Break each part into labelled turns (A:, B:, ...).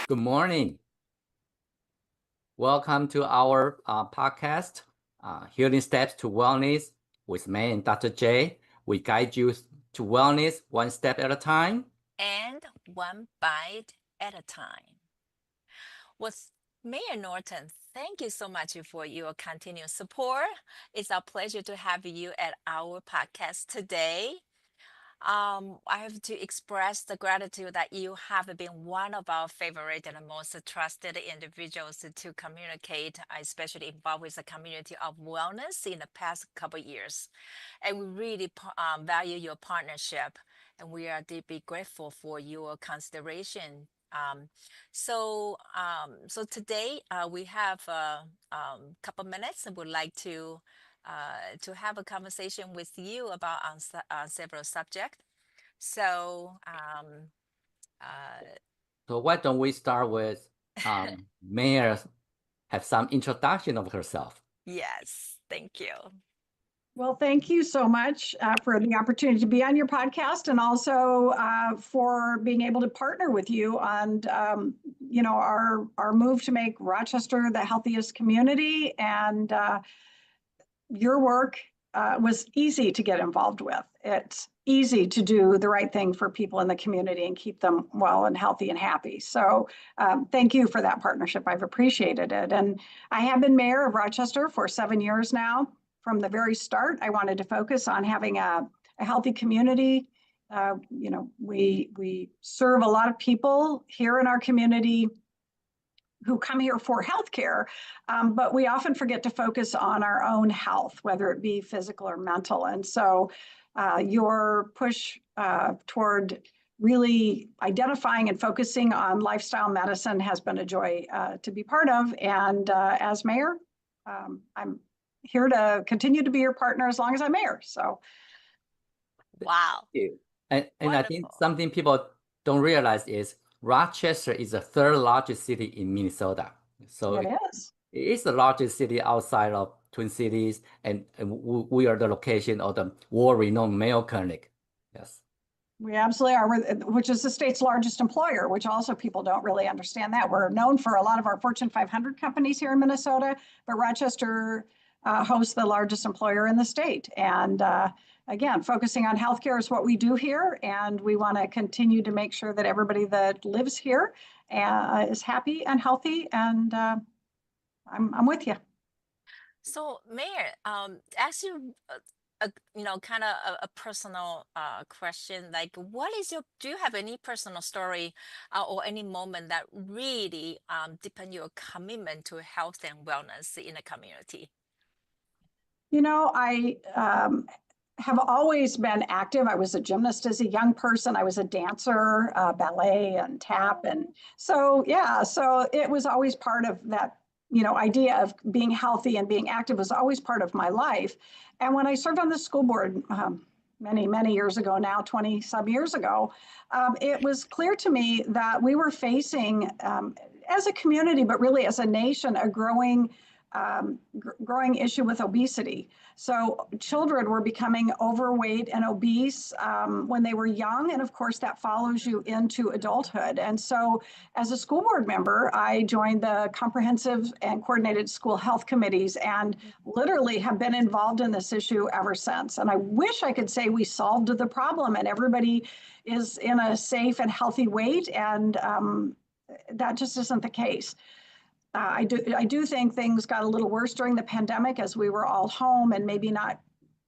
A: Good morning. Welcome to our podcast, Healing Steps to Wellness with May and Dr. J. We guide you to wellness one step at a time.
B: And one bite at a time. With Mayor Norton, thank you so much for your continued support. It's our pleasure to have you at our podcast today. I have to express the gratitude that you have been one of our favorite and most trusted individuals to communicate, especially involved with the community of wellness in the past couple years. And we really value your partnership, and we are deeply grateful for your consideration. So today we have a couple minutes, and would like to have a conversation with you about on several subjects. So,
A: So why don't we start with Mayor have some introduction of herself.
B: yes, thank you.
C: Well, thank you so much for the opportunity to be on your podcast, and also for being able to partner with you on, our move to make Rochester the healthiest community. And your work was easy to get involved with. It's easy to do the right thing for people in the community and keep them well and healthy and happy. So thank you for that partnership. I've appreciated it. And I have been mayor of Rochester for 7 years now. From the very start, I wanted to focus on having a healthy community. We serve a lot of people here in our community who come here for healthcare, but we often forget to focus on our own health, whether it be physical or mental. And so your push toward really identifying and focusing on lifestyle medicine has been a joy to be part of. And as mayor, I'm here to continue to be your partner as long as I'm mayor. So,
B: Wow.
A: And I think something people don't realize is Rochester is the third largest city in Minnesota. So
C: it is.
A: It is the largest city outside of Twin Cities, and we are the location of the world-renowned Mayo Clinic. Yes.
C: We absolutely are, which is the state's largest employer, which also people don't really understand that. We're known for a lot of our Fortune 500 companies here in Minnesota, but Rochester hosts the largest employer in the state. And again, focusing on healthcare is what we do here. And we want to continue to make sure that everybody that lives here is happy and healthy. And I'm with you.
B: So, Mayor, ask you, kind of a personal question. Like, do you have any personal story or any moment that really deepen your commitment to health and wellness in the community?
C: I have always been active. I was a gymnast as a young person. I was a dancer, ballet and tap. And so it was always part of that, idea of being healthy and being active was always part of my life. And when I served on the school board many, many years ago now, 20 some years ago, it was clear to me that we were facing, as a community, but really as a nation, a growing issue with obesity. So children were becoming overweight and obese when they were young. And of course, that follows you into adulthood. And so as a school board member, I joined the comprehensive and coordinated school health committees and literally have been involved in this issue ever since. And I wish I could say we solved the problem and everybody is in a safe and healthy weight. And that just isn't the case. I do think things got a little worse during the pandemic as we were all home and maybe not,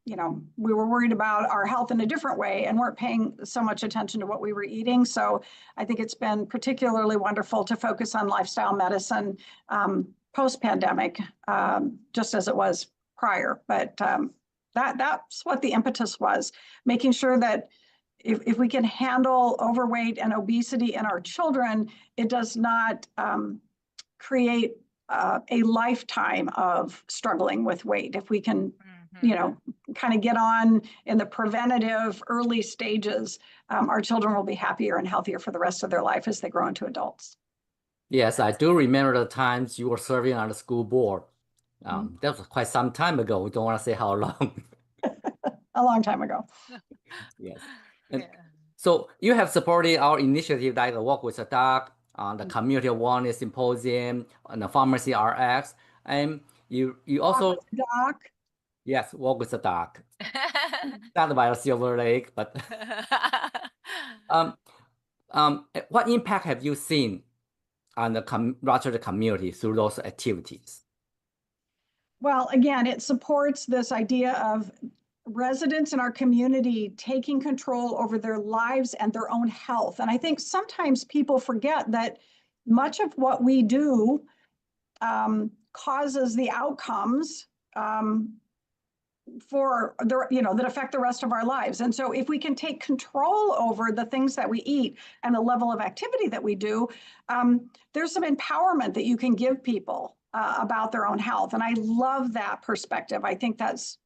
C: we were worried about our health in a different way and weren't paying so much attention to what we were eating. So I think it's been particularly wonderful to focus on lifestyle medicine post-pandemic, just as it was prior. But that's what the impetus was, making sure that if we can handle overweight and obesity in our children, it does not create a lifetime of struggling with weight. If we can, kind of get on in the preventative early stages, our children will be happier and healthier for the rest of their life as they grow into adults.
A: Yes, I do remember the times you were serving on the school board. That was quite some time ago. We don't want to say how long.
C: A long time ago.
A: Yes. And so you have supported our initiative like Walk with a Dog, the Community Wellness Symposium, and the Pharmacy RX. And you also,
C: Doc.
A: yes, Walk with the Doc. Not by a Silver Lake, but what impact have you seen on the Rochester community through those activities?
C: Well, again, it supports this idea of residents in our community taking control over their lives and their own health. And I think sometimes people forget that much of what we do causes the outcomes for the, that affect the rest of our lives. And so if we can take control over the things that we eat and the level of activity that we do, there's some empowerment that you can give people about their own health. And I love that perspective. I think that's,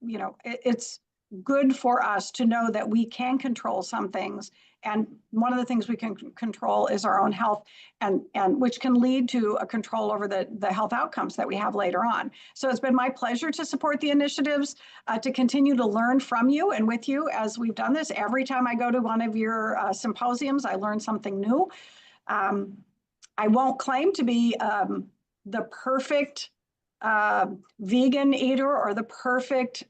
C: it's good for us to know that we can control some things. And one of the things we can control is our own health, and which can lead to a control over the health outcomes that we have later on. So it's been my pleasure to support the initiatives, to continue to learn from you and with you as we've done this. Every time I go to one of your symposiums, I learn something new. I won't claim to be the perfect vegan eater or the perfect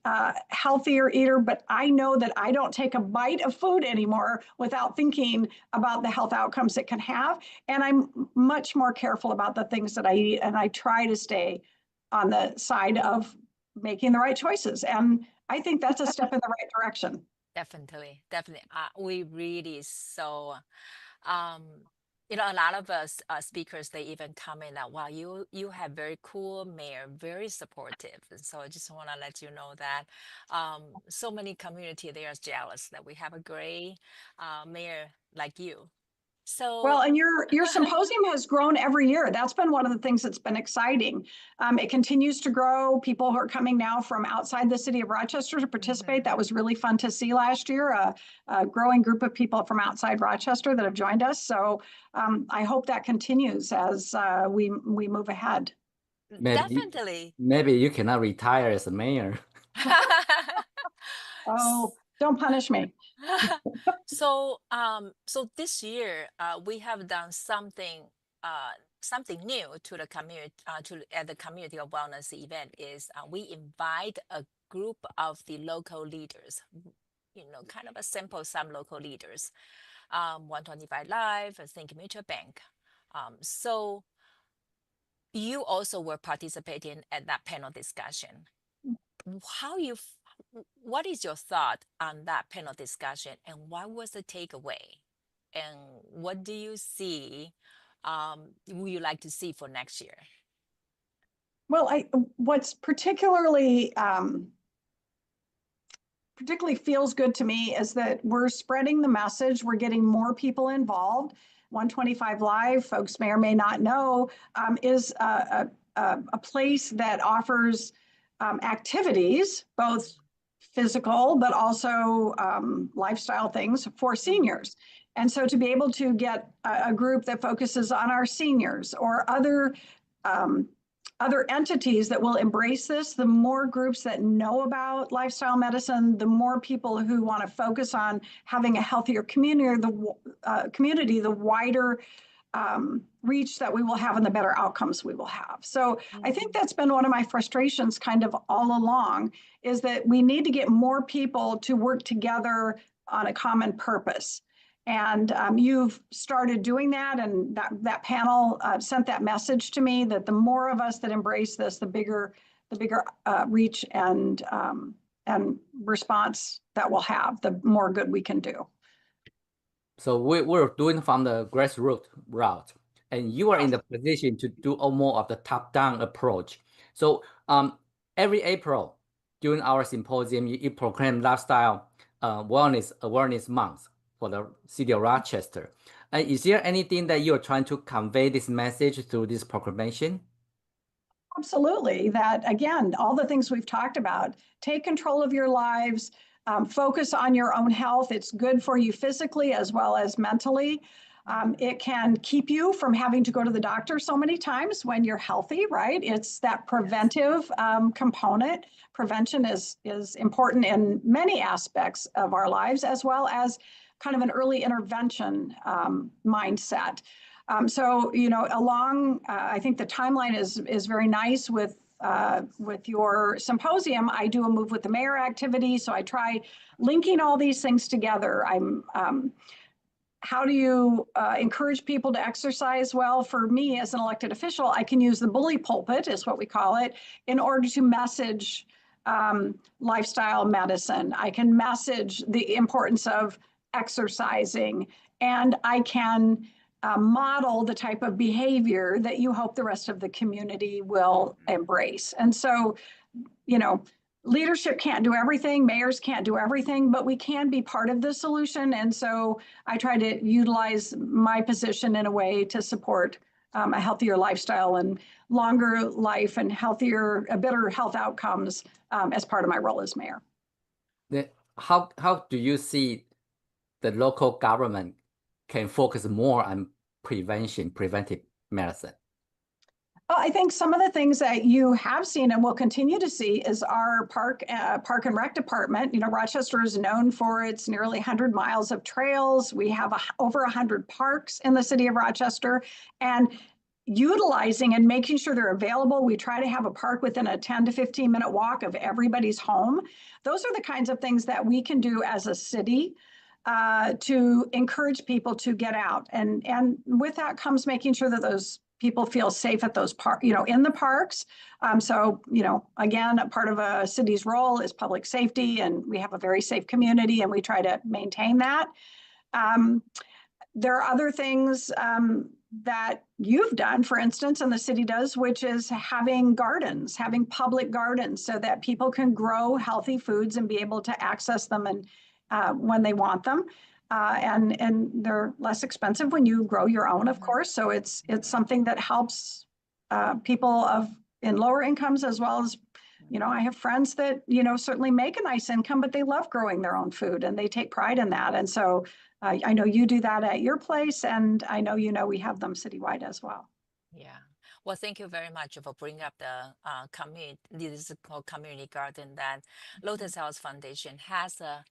C: healthier eater, but I know that I don't take a bite of food anymore without thinking about the health outcomes it can have. And I'm much more careful about the things that I eat, and I try to stay on the side of making the right choices. And I think that's a step in the right direction.
B: Definitely. We really so a lot of us speakers, they even comment that, wow, you have very cool mayor, very supportive. And so I just want to let you know that so many community, they are jealous that we have a great mayor like you. So
C: well, and your symposium has grown every year. That's been one of the things that's been exciting. It continues to grow. People who are coming now from outside the city of Rochester to participate. That was really fun to see last year, a growing group of people from outside Rochester that have joined us. So I hope that continues as we move ahead.
B: definitely.
A: Maybe you cannot retire as a mayor.
C: Oh, don't punish me.
B: So this year we have done something new to the community at the Community of Wellness event. Is we invite a group of the local leaders, kind of a sample, some local leaders, 125 Live, Think Mutual Bank. So you also were participating at that panel discussion. What is your thought on that panel discussion, and what was the takeaway, and what do you see would you like to see for next year?
C: Well, what's particularly feels good to me is that we're spreading the message. We're getting more people involved. 125 Live, folks may or may not know, is a place that offers activities, both physical, but also lifestyle things for seniors. And so to be able to get a group that focuses on our seniors or other entities that will embrace this, the more groups that know about lifestyle medicine, the more people who want to focus on having a healthier community, the wider reach that we will have and the better outcomes we will have. So I think that's been one of my frustrations kind of all along, is that we need to get more people to work together on a common purpose. And you've started doing that, and that panel sent that message to me that the more of us that embrace this, the bigger reach and response that we'll have, the more good we can do.
A: So we're doing from the grassroots route, and you are in the position to do more of the top-down approach. So every April during our symposium, you proclaim Lifestyle Wellness Awareness Month for the city of Rochester. Is there anything that you're trying to convey this message through this proclamation?
C: Absolutely. That, again, all the things we've talked about, take control of your lives, focus on your own health. It's good for you physically as well as mentally. It can keep you from having to go to the doctor so many times when you're healthy, right? It's that preventive component. Prevention is important in many aspects of our lives, as well as kind of an early intervention mindset. So, I think the timeline is very nice with your symposium. I do a Move with the Mayor activity, so I try linking all these things together. How do you encourage people to exercise? Well, for me as an elected official, I can use the bully pulpit, is what we call it, in order to message lifestyle medicine. I can message the importance of exercising, and I can model the type of behavior that you hope the rest of the community will embrace. And so, leadership can't do everything, mayors can't do everything, but we can be part of the solution. And so I try to utilize my position in a way to support a healthier lifestyle and longer life and better health outcomes as part of my role as mayor.
A: How do you see the local government can focus more on preventive medicine?
C: Well, I think some of the things that you have seen and will continue to see is our park and rec department. Rochester is known for its nearly 100 miles of trails. We have over 100 parks in the city of Rochester, and utilizing and making sure they're available. We try to have a park within a 10 to 15 minute walk of everybody's home. Those are the kinds of things that we can do as a city to encourage people to get out. And with that comes making sure that those people feel safe at those in the parks. So, again, a part of a city's role is public safety, and we have a very safe community, and we try to maintain that. There are other things that you've done, for instance, and the city does, which is having public gardens so that people can grow healthy foods and be able to access them and when they want them. And they're less expensive when you grow your own, of course. So it's something that helps people in lower incomes, as well as, I have friends that, certainly make a nice income, but they love growing their own food and they take pride in that. And so I know you do that at your place, and I know, we have them citywide as well.
B: Yeah. Well, thank you very much for bringing up the community. This is called community garden. That Lotus House Foundation has a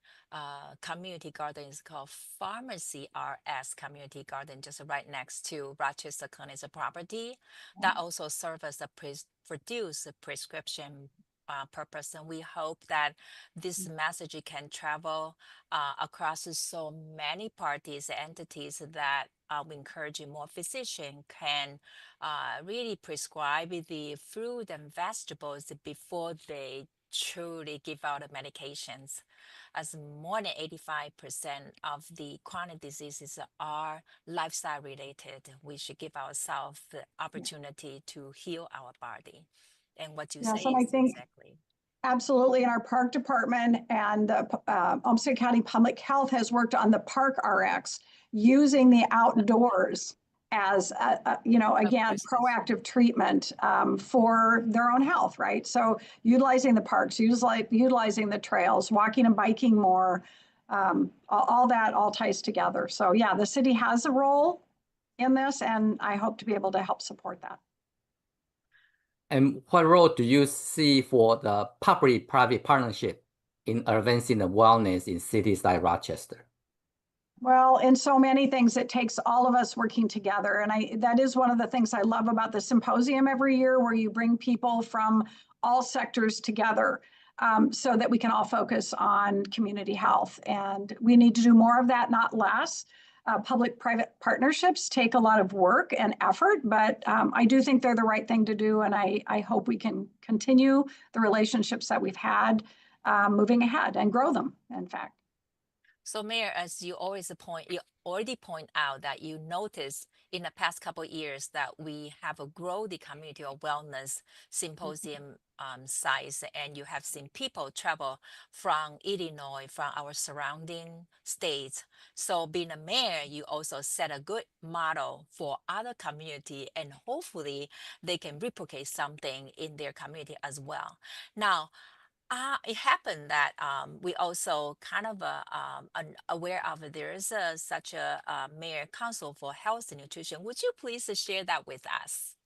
B: community garden. It's called Pharmacy RS Community Garden, just right next to Rochester Clinic's property. That also serves as a produce prescription purpose, and we hope that this message can travel across so many parties, entities, that we encourage more physicians can really prescribe the fruit and vegetables before they truly give out the medications, as more than 85% of the chronic diseases are lifestyle related. We should give ourselves the opportunity to heal our body. And what you say
C: and I
B: is
C: think
B: exactly.
C: Absolutely. In our park department, and Olmsted County Public Health has worked on the Park RX, using the outdoors as, again, proactive treatment for their own health, right? So utilizing the parks, utilizing the trails, walking and biking more, all that all ties together. So yeah, the city has a role in this, and I hope to be able to help support that.
A: And what role do you see for the public-private partnership in advancing the wellness in cities like Rochester?
C: Well, in so many things, it takes all of us working together. And that is one of the things I love about the symposium every year, where you bring people from all sectors together so that we can all focus on community health. And we need to do more of that, not less. Public-private partnerships take a lot of work and effort, but I do think they're the right thing to do. And I hope we can continue the relationships that we've had moving ahead and grow them, in fact.
B: So, Mayor, as you already point out that you noticed in the past couple of years that we have a grow the community of wellness symposium size, and you have seen people travel from Illinois, from our surrounding states. So, being a mayor, you also set a good model for other community, and hopefully they can replicate something in their community as well. Now, it happened that we also kind of aware of there is such a Mayor Council for Health and Nutrition. Would you please share that with us?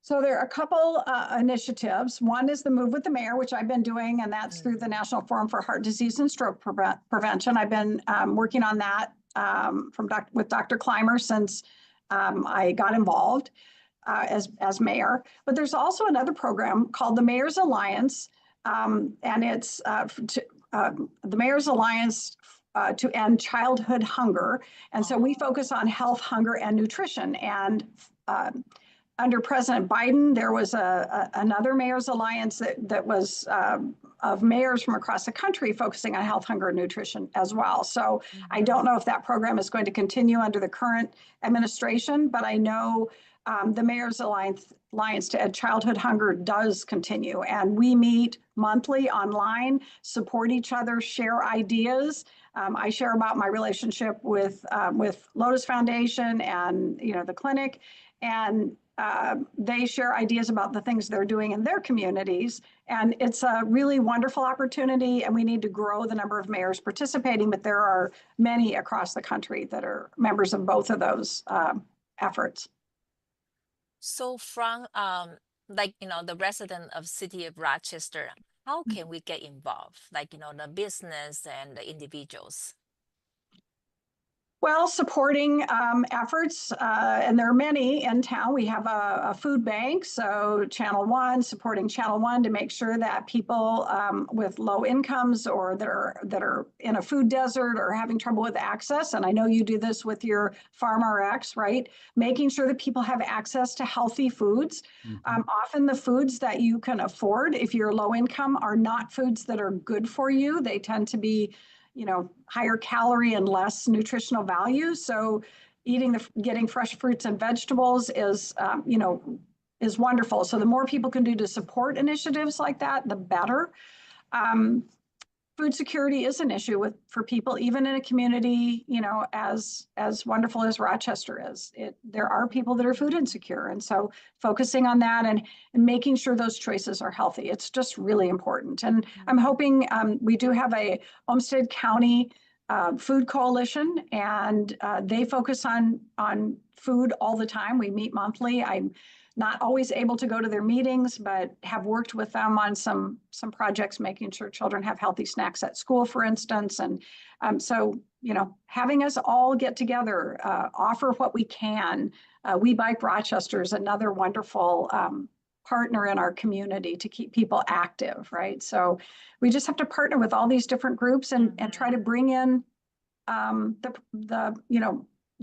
C: So there are a couple initiatives. One is the Move with the Mayor, which I've been doing, and that's through the National Forum for Heart Disease and Stroke Prevention. I've been working on that with Dr. Clymer since I got involved as mayor. But there's also another program called the Mayor's Alliance, and it's the Mayor's Alliance to end childhood hunger. And so we focus on health, hunger, and nutrition. And under President Biden, there was another Mayor's Alliance that was of mayors from across the country focusing on health, hunger, and nutrition as well. So I don't know if that program is going to continue under the current administration, but I know the Mayor's Alliance to End Childhood Hunger does continue. And we meet monthly online, support each other, share ideas. I share about my relationship with Lotus Foundation and the clinic, and they share ideas about the things they're doing in their communities. And it's a really wonderful opportunity, and we need to grow the number of mayors participating, but there are many across the country that are members of both of those efforts.
B: So from the resident of city of Rochester, how can we get involved? The business and the individuals.
C: Well, supporting efforts, and there are many in town. We have a food bank, so Channel One, supporting Channel One to make sure that people with low incomes or that are in a food desert or having trouble with access, and I know you do this with your Farm RX, right? Making sure that people have access to healthy foods. Often the foods that you can afford, if you're low income, are not foods that are good for you. They tend to be higher calorie and less nutritional value. So getting fresh fruits and vegetables is wonderful. So the more people can do to support initiatives like that, the better. Food security is an issue for people, even in a community, as wonderful as Rochester is. There are people that are food insecure. And so focusing on that and making sure those choices are healthy, it's just really important. And I'm hoping we do have a Olmsted County food coalition, and they focus on food all the time. We meet monthly. I'm not always able to go to their meetings, but have worked with them on some projects, making sure children have healthy snacks at school, for instance. And so, having us all get together, offer what we can. We Bike Rochester is another wonderful partner in our community to keep people active, right? So we just have to partner with all these different groups and try to bring in the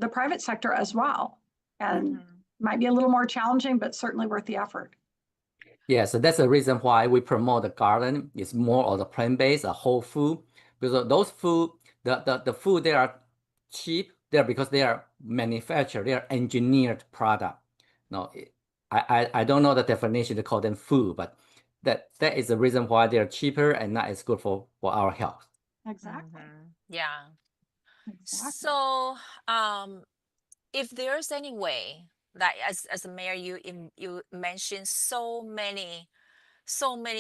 C: private sector as well. And might be a little more challenging, but certainly worth the effort.
A: Yeah, so that's the reason why we promote the garden. It's more of the plant-based, a whole food, because those food, the food, they are cheap there because they are manufactured, they are engineered product. No, I don't know the definition to call them food, but that is the reason why they are cheaper and not as good for our health.
C: Exactly.
B: Yeah.
C: Exactly.
B: So, if there's any way that as a mayor, you mentioned so many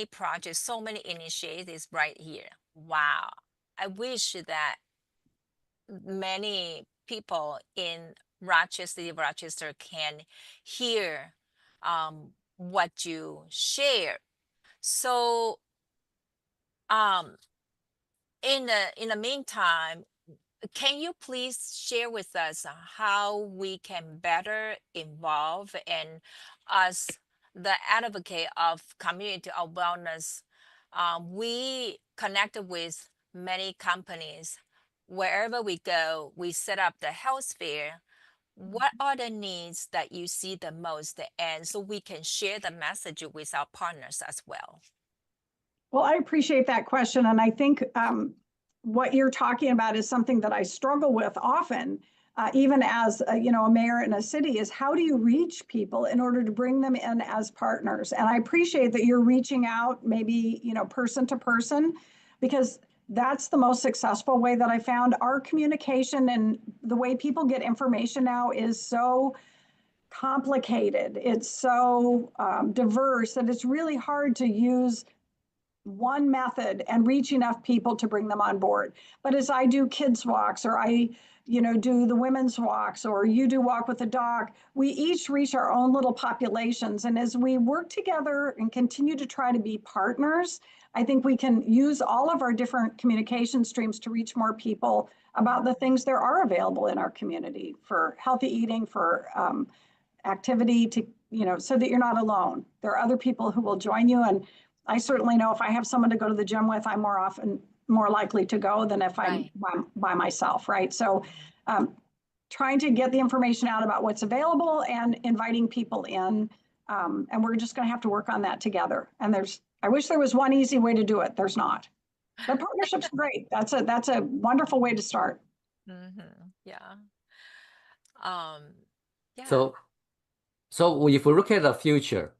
B: projects, so many initiatives right here. Wow. I wish that many people in Rochester can hear what you share. So in the meantime, can you please share with us how we can better involve and as the advocate of community of wellness, we connected with many companies. Wherever we go, we set up the health fair. What are the needs that you see the most? And so we can share the message with our partners as well.
C: Well, I appreciate that question. And I think what you're talking about is something that I struggle with often, even as a mayor in a city, is how do you reach people in order to bring them in as partners? And I appreciate that you're reaching out maybe, person to person, because that's the most successful way that I found. Our communication and the way people get information now is so complicated. It's so diverse that it's really hard to use one method and reach enough people to bring them on board. But as I do kids walks, or I, do the women's walks, or you do walk with the dog, we each reach our own little populations. And as we work together and continue to try to be partners, I think we can use all of our different communication streams to reach more people about the things there are available in our community for healthy eating, for activity, to, so that you're not alone. There are other people who will join you. And I certainly know if I have someone to go to the gym with, I'm more likely to go than if I'm by myself, right? So trying to get the information out about what's available and inviting people in. And we're just going to have to work on that together. And I wish there was one easy way to do it. There's not. But partnership's great. That's a wonderful way to start.
B: Yeah. Yeah.
A: So if we look at the future,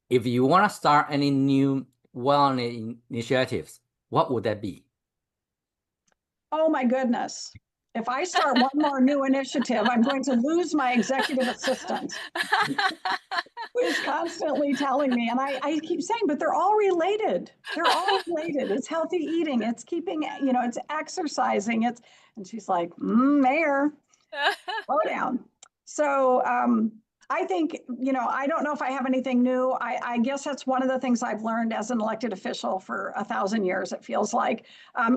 A: if you want to start any new wellness initiatives, what would that be?
C: Oh my goodness. If I start one more new initiative, I'm going to lose my executive assistant who is constantly telling me, and I keep saying, but they're all related. They're all related. It's healthy eating. It's keeping, it's exercising. And she's like, Mayor, slow down. So I think, I don't know if I have anything new. I guess that's one of the things I've learned as an elected official for 1,000 years, it feels like,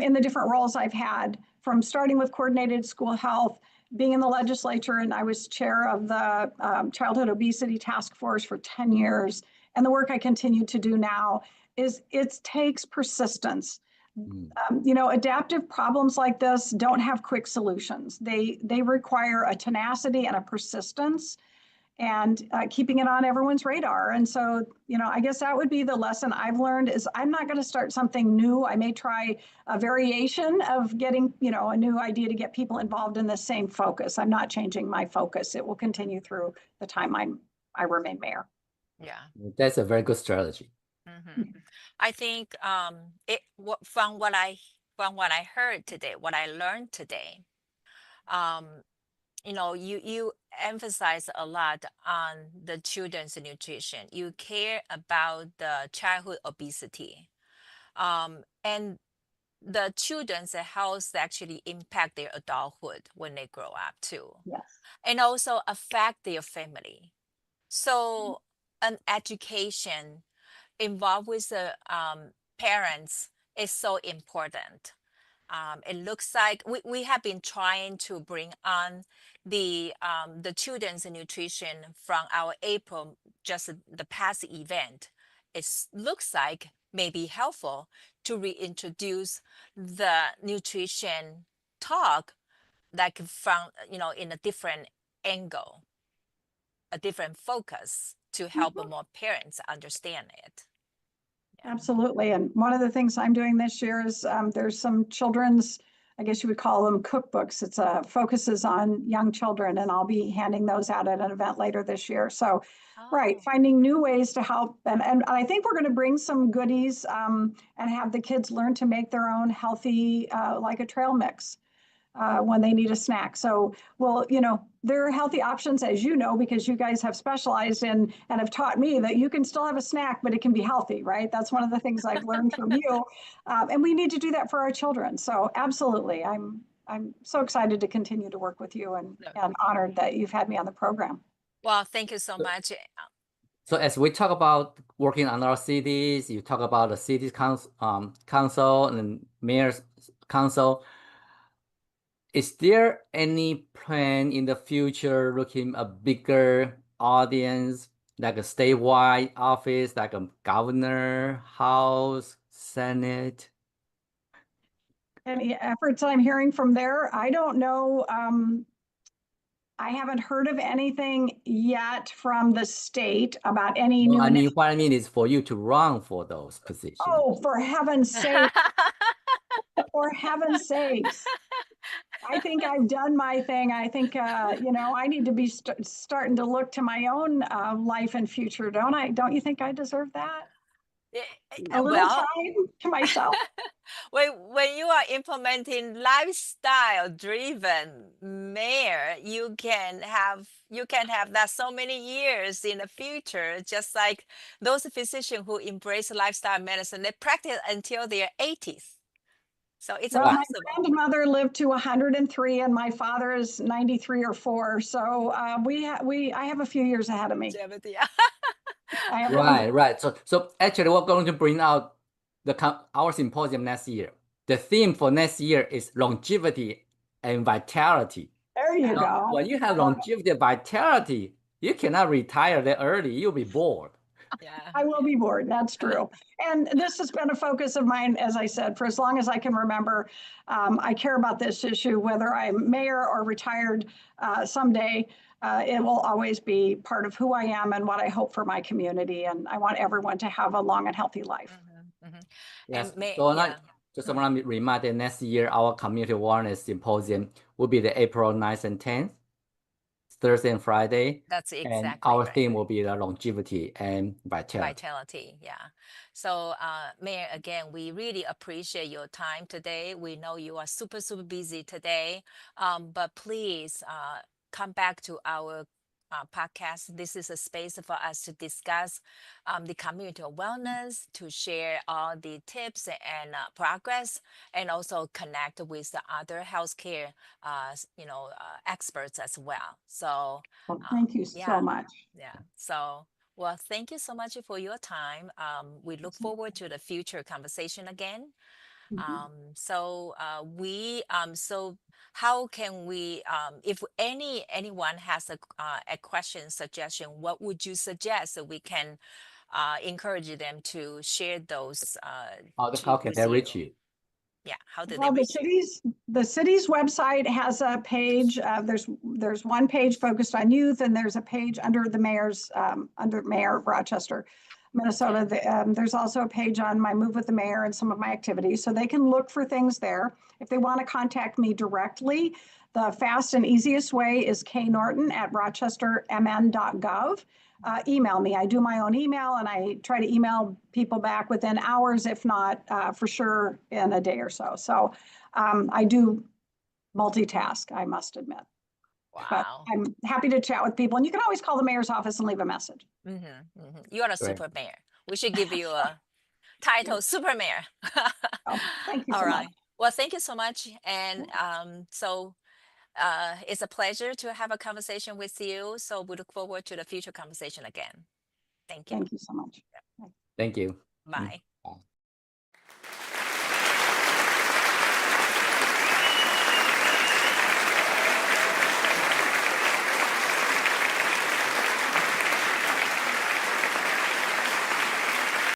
C: in the different roles I've had, from starting with coordinated school health, being in the legislature, and I was chair of the Childhood Obesity Task Force for 10 years. And the work I continue to do now it takes persistence. Adaptive problems like this don't have quick solutions. They require a tenacity and a persistence, and keeping it on everyone's radar. And so, I guess that would be the lesson I've learned is I'm not going to start something new. I may try a variation of getting, a new idea to get people involved in the same focus. I'm not changing my focus. It will continue through the time I remain mayor.
B: Yeah.
A: That's a very good strategy.
B: I think from what I heard today, what I learned today, you emphasize a lot on the children's nutrition. You care about the childhood obesity, and the children's health actually impact their adulthood when they grow up too,
C: Yes.
B: and also affect their family. So an education involved with the parents is so important. It looks like we have been trying to bring on the children's nutrition from our April, just the past event. It looks like maybe helpful to reintroduce the nutrition talk, like from, in a different angle, a different focus to help more parents understand it.
C: Absolutely. And one of the things I'm doing this year is there's some children's, I guess you would call them cookbooks. It's focuses on young children, and I'll be handing those out at an event later this year. So, right, finding new ways to help. And I think we're going to bring some goodies and have the kids learn to make their own healthy, like a trail mix. When they need a snack. So, well, there are healthy options, as you know, because you guys have specialized in and have taught me that you can still have a snack, but it can be healthy, right? That's one of the things I've learned from you. And we need to do that for our children. So absolutely. I'm so excited to continue to work with you and honored that you've had me on the program.
B: Well, thank you so much.
A: So as we talk about working on our cities, you talk about the city council and mayor's council. Is there any plan in the future looking a bigger audience, like a statewide office, like a governor, House, Senate?
C: Any efforts I'm hearing from there? I don't know. I haven't heard of anything yet from the state about any new.
A: What I mean is for you to run for those positions.
C: Oh, for heaven's sake! For heaven's sakes! I think I've done my thing. I think, I need to be starting to look to my own life and future, don't I? Don't you think I deserve that? A little
B: Well,
C: time to myself.
B: when you are implementing lifestyle driven mayor, you can have that so many years in the future, just like those physicians who embrace lifestyle medicine, they practice until their 80s. So it's
C: Well, my
B: possible.
C: grandmother lived to 103 and my father is 93 or 4. So I have a few years ahead of me.
B: Longevity.
C: I have
A: Right, right. So actually, we're going to bring out our symposium next year. The theme for next year is longevity and vitality.
C: There you
A: Now,
C: go.
A: when you have longevity and vitality, you cannot retire that early. You'll be bored.
B: Yeah.
C: I will be bored. That's true. And this has been a focus of mine, as I said, for as long as I can remember. I care about this issue, whether I'm mayor or retired someday. It will always be part of who I am and what I hope for my community. And I want everyone to have a long and healthy life.
A: Yes.
B: And
A: So
B: yeah.
A: just want to remind that next year, our community wellness symposium will be the April 9th and 10th, Thursday and Friday.
B: That's
A: And
B: exactly
A: our
B: right.
A: theme will be the longevity and vitality.
B: Vitality, yeah. So, Mayor, again, we really appreciate your time today. We know you are super, super busy today, but please come back to our podcast. This is a space for us to discuss the community of wellness, to share all the tips and progress, and also connect with the other healthcare, experts as well. So,
C: Well, thank you
B: yeah,
C: so much.
B: yeah. So, well, thank you so much for your time. We look forward to the future conversation again. So how can we, if anyone has a question, suggestion, what would you suggest so we can encourage them to share those
A: How can
B: with
A: they
B: you?
A: reach you?
B: Yeah, how do they
C: Well,
B: reach you?
C: the city's website has a page. There's one page focused on youth, and there's a page under the mayor's under Mayor of Rochester, Minnesota. There's also a page on my Move with the Mayor and some of my activities, so they can look for things there. If they want to contact me directly, the fast and easiest way is knoerton@rochestermn.gov. Email me. I do my own email and I try to email people back within hours, if not for sure in a day or so. So I do multitask, I must admit. But
B: Wow.
C: I'm happy to chat with people. And you can always call the mayor's office and leave a message.
B: You are a
A: Great.
B: super mayor. We should give you a title, super mayor.
C: Oh, thank you
B: All
C: so
B: right.
C: much.
B: Well, thank you so much. And it's a pleasure to have a conversation with you. So we look forward to the future conversation again. Thank you.
C: Thank you so much.
A: Thank you.
B: Bye.
A: Bye.